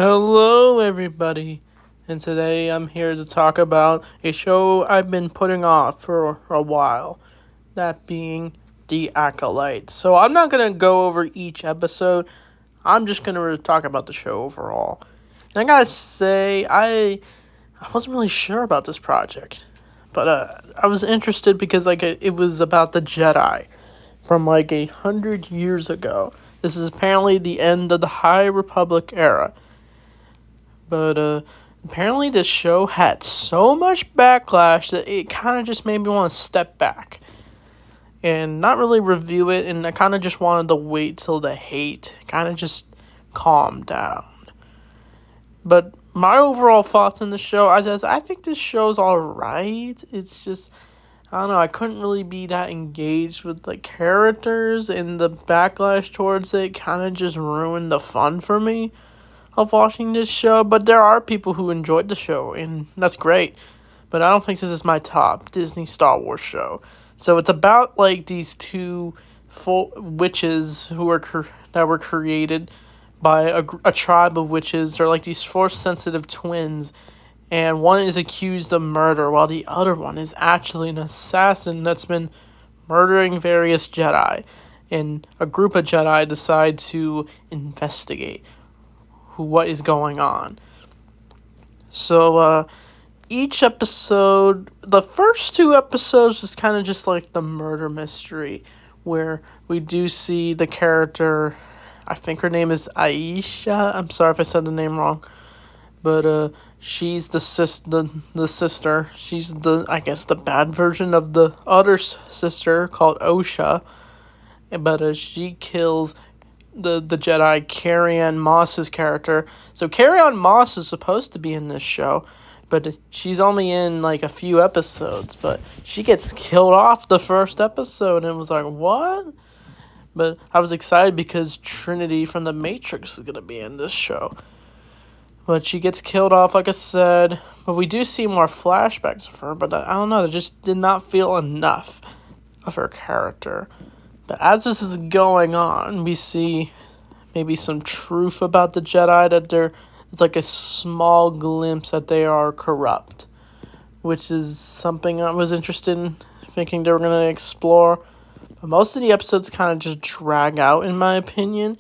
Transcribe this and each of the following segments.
Hello, everybody, and today I'm here to talk about a show I've been putting off for a while, that being The Acolyte. So I'm not going to go over each episode, I'm just going to talk about the show overall. And I gotta say, I wasn't really sure about this project, but I was interested because it was about the Jedi from 100 years ago. This is apparently the end of the High Republic era. But apparently this show had so much backlash that it kind of just made me want to step back and not really review it, and I kind of just wanted to wait till the hate kind of just calmed down. But my overall thoughts on the show, I think this show's alright. It's just, I don't know, I couldn't really be that engaged with the characters, and the backlash towards it kind of just ruined the fun for me of watching this show. But there are people who enjoyed the show, and that's great. But I don't think this is my top Disney Star Wars show. So it's about these two witches that were created by a tribe of witches. They're these Force-sensitive twins, and one is accused of murder while the other one is actually an assassin that's been murdering various Jedi. And a group of Jedi decide to investigate what is going on. So each episode, the first two episodes is kind of just like the murder mystery, where we do see the character, I think her name is Aisha, I'm sorry if I said the name wrong, but she's the sister, she's the bad version of the other sister called Osha, but she kills the Jedi Carrie-Anne Moss's character. So Carrie-Anne Moss is supposed to be in this show, but she's only in a few episodes, but she gets killed off the first episode, and it was like, what? But I was excited because Trinity from The Matrix is going to be in this show. But she gets killed off, like I said, but we do see more flashbacks of her, but I don't know, I just did not feel enough of her character. But as this is going on, we see maybe some truth about the Jedi, that it's a small glimpse that they are corrupt, which is something I was interested in thinking they were going to explore. But most of the episodes kind of just drag out, in my opinion.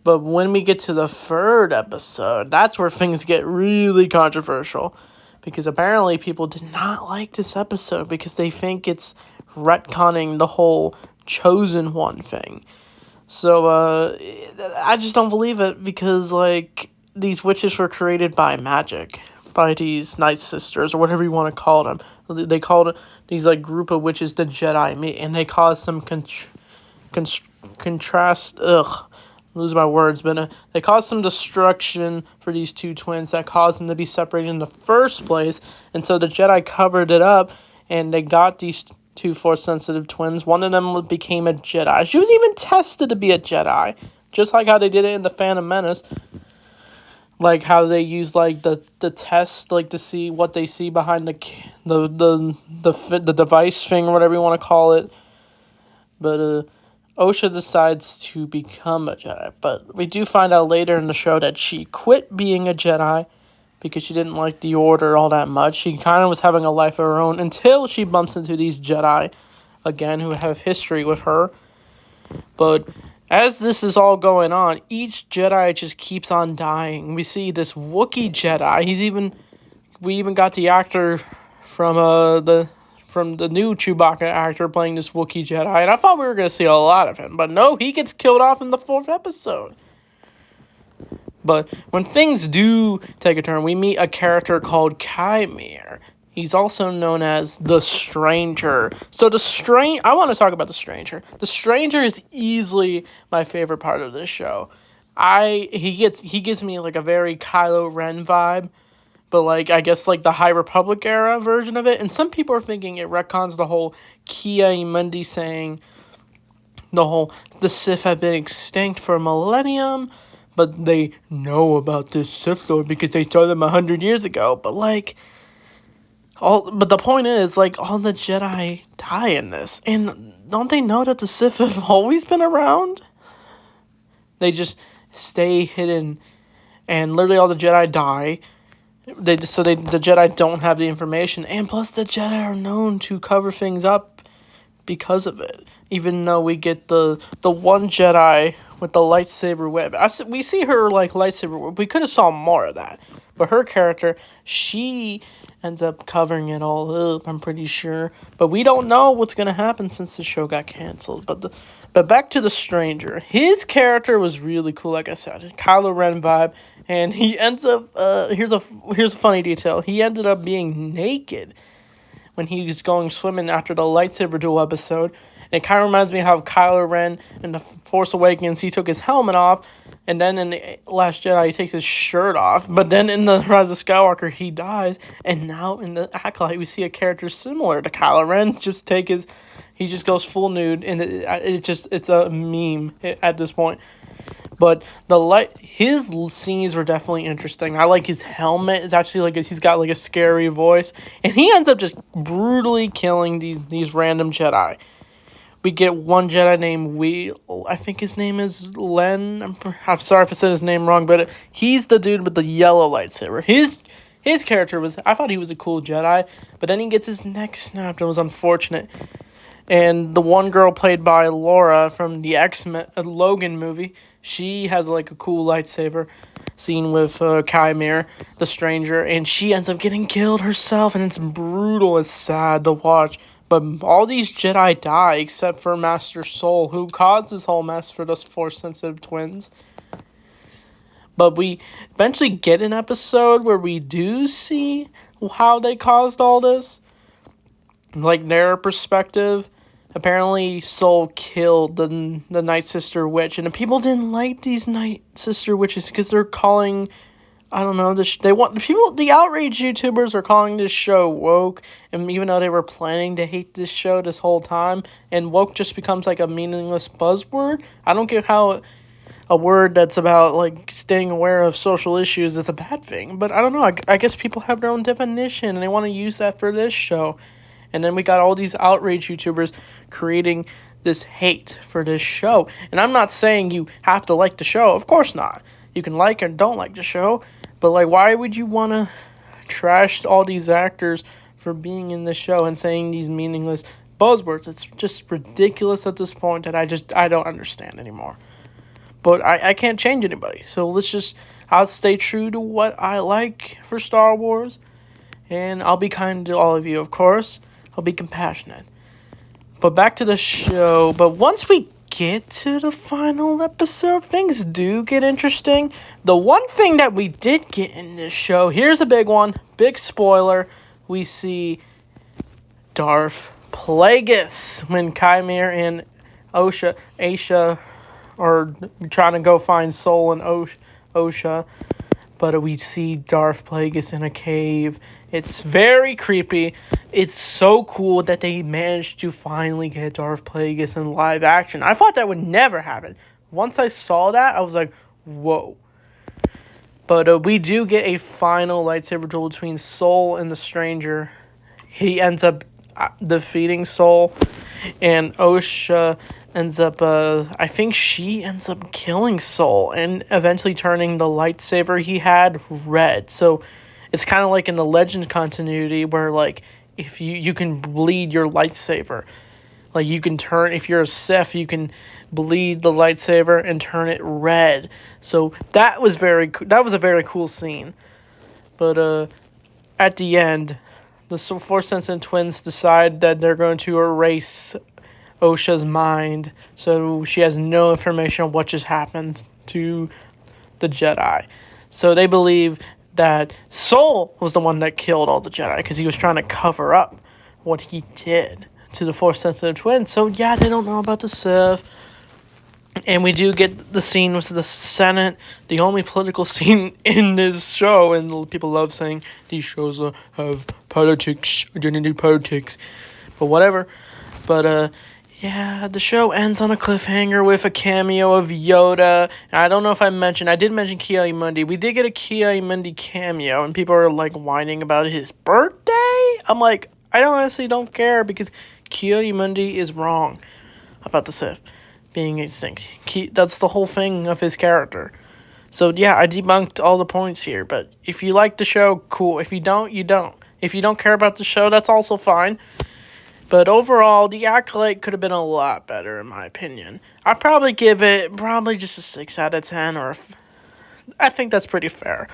But when we get to the third episode, that's where things get really controversial, because apparently people did not like this episode because they think it's retconning the whole chosen one thing. So I just don't believe it, because these witches were created by magic, by these Night Sisters, or whatever you want to call them. They called these group of witches the Jedi meet, and they caused some contrast. Lose my words, but they caused some destruction for these two twins that caused them to be separated in the first place. And so the Jedi covered it up, and they got these two Force-sensitive twins. One of them became a Jedi. She was even tested to be a Jedi, just like how they did it in The Phantom Menace. Like how they use the test to see what they see behind the device thing, or whatever you want to call it. But Osha decides to become a Jedi, but we do find out later in the show that she quit being a Jedi because she didn't like the Order all that much. She kind of was having a life of her own until she bumps into these Jedi again who have history with her. But as this is all going on, each Jedi just keeps on dying. We see this Wookiee Jedi. We even got the actor from the new Chewbacca actor playing this Wookiee Jedi, and I thought we were going to see a lot of him, but no, he gets killed off in the fourth episode. But when things do take a turn, we meet a character called Kymir. He's also known as the Stranger. So I want to talk about the Stranger. The Stranger is easily my favorite part of this show. He gives me a very Kylo Ren vibe, but I guess the High Republic era version of it. And some people are thinking it retcons the whole Ki-Adi-Mundi saying the Sith have been extinct for a millennium, but they know about this Sith Lord because they saw them 100 years ago. But but the point is, all the Jedi die in this, and don't they know that the Sith have always been around? They just stay hidden and literally all the Jedi die. The Jedi don't have the information, and plus the Jedi are known to cover things up because of it. Even though we get the one Jedi with the lightsaber whip, we see her like lightsaber whip. We could have saw more of that, but her character, she ends up covering it all up. I'm pretty sure, but we don't know what's gonna happen since the show got canceled. But back to the Stranger. His character was really cool. Like I said, Kylo Ren vibe. And he ends up, here's a funny detail. He ended up being naked when he was going swimming after the lightsaber duel episode. And it kind of reminds me of how Kylo Ren in The Force Awakens, he took his helmet off. And then in The Last Jedi, he takes his shirt off. But then in The Rise of Skywalker, he dies. And now in The Acolyte, we see a character similar to Kylo Ren. He just goes full nude. And it's a meme at this point. But his scenes were definitely interesting. I like his helmet. It's actually he's got like a scary voice, and he ends up just brutally killing these random Jedi. We get one Jedi named I think his name is Len. I'm sorry if I said his name wrong, but he's the dude with the yellow lightsaber. His character I thought he was a cool Jedi, but then he gets his neck snapped. It was unfortunate. And the one girl played by Laura from the X-Men Logan movie, she has like a cool lightsaber scene with Chimera, the Stranger, and she ends up getting killed herself, and it's brutal. It's sad to watch. But all these Jedi die except for Master Soul, who caused this whole mess for the Force-sensitive twins. But we eventually get an episode where we do see how they caused all this, like their perspective. Apparently, Soul killed the Night Sister Witch, and the people didn't like these Night Sister Witches because they're calling, I don't know, the outrage YouTubers are calling this show woke, and even though they were planning to hate this show this whole time, and woke just becomes like a meaningless buzzword. I don't get how a word that's about like staying aware of social issues is a bad thing, but I don't know. I guess people have their own definition, and they want to use that for this show. And then we got all these outrage YouTubers creating this hate for this show. And I'm not saying you have to like the show. Of course not. You can like or don't like the show. But, like, why would you want to trash all these actors for being in the show and saying these meaningless buzzwords? It's just ridiculous at this point that I don't understand anymore. But I can't change anybody. So I'll stay true to what I like for Star Wars. And I'll be kind to all of you, of course. I'll be compassionate. But back to the show. But once we get to the final episode, things do get interesting. The one thing that we did get in this show, here's a big one. Big spoiler. We see Darth Plagueis when Chimera and Aisha are trying to go find Soul and Osha. But we see Darth Plagueis in a cave. It's very creepy. It's so cool that they managed to finally get Darth Plagueis in live action. I thought that would never happen. Once I saw that, I was like, whoa. But we do get a final lightsaber duel between Soul and the Stranger. He ends up defeating Soul, and Osha ends up, I think she ends up killing Soul and eventually turning the lightsaber he had red. So it's kind of like in the Legend continuity where, like, if you can bleed your lightsaber. Like, you can turn, if you're a Sith, you can bleed the lightsaber and turn it red. So that was a very cool scene. But at the end, the Force-sensitive twins decide that they're going to erase Osha's mind, so she has no information on what just happened to the Jedi. So they believe that Soul was the one that killed all the Jedi because he was trying to cover up what he did to the Force-sensitive twins. So yeah, they don't know about the Sith. And we do get the scene with the Senate, the only political scene in this show, and people love saying these shows have politics, identity politics, but whatever. But yeah, the show ends on a cliffhanger with a cameo of Yoda. And I don't know if I did mention Ki-Adi-Mundi. We did get a Ki-Adi-Mundi cameo, and people are like whining about his birthday. I'm like, I honestly don't care because Ki-Adi-Mundi is wrong about the Sith being extinct. That's the whole thing of his character. So yeah, I debunked all the points here, but if you like the show, cool. If you don't, you don't. If you don't care about the show, that's also fine. But overall, The Acolyte could have been a lot better, in my opinion. I'd probably give it just a 6 out of 10, I think that's pretty fair.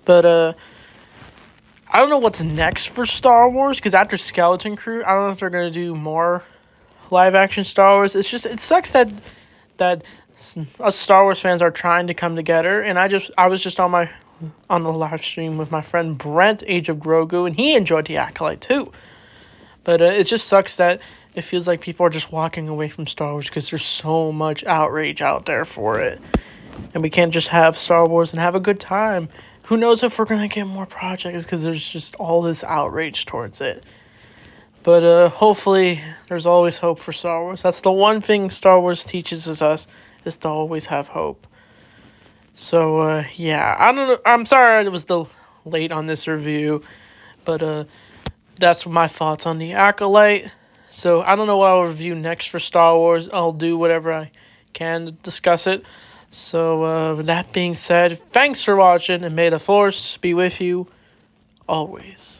But, I don't know what's next for Star Wars, because after Skeleton Crew, I don't know if they're going to do more live-action Star Wars. It sucks that us Star Wars fans are trying to come together, and I was just on the live stream with my friend Brent, Age of Grogu, and he enjoyed The Acolyte too. But it just sucks that it feels like people are just walking away from Star Wars because there's so much outrage out there for it. And we can't just have Star Wars and have a good time. Who knows if we're going to get more projects because there's just all this outrage towards it. But hopefully there's always hope for Star Wars. That's the one thing Star Wars teaches us, is to always have hope. So, yeah. I don't know. I'm sorry I was late on this review. But, that's my thoughts on The Acolyte. So, I don't know what I'll review next for Star Wars. I'll do whatever I can to discuss it. So, with that being said, thanks for watching, and may the Force be with you always.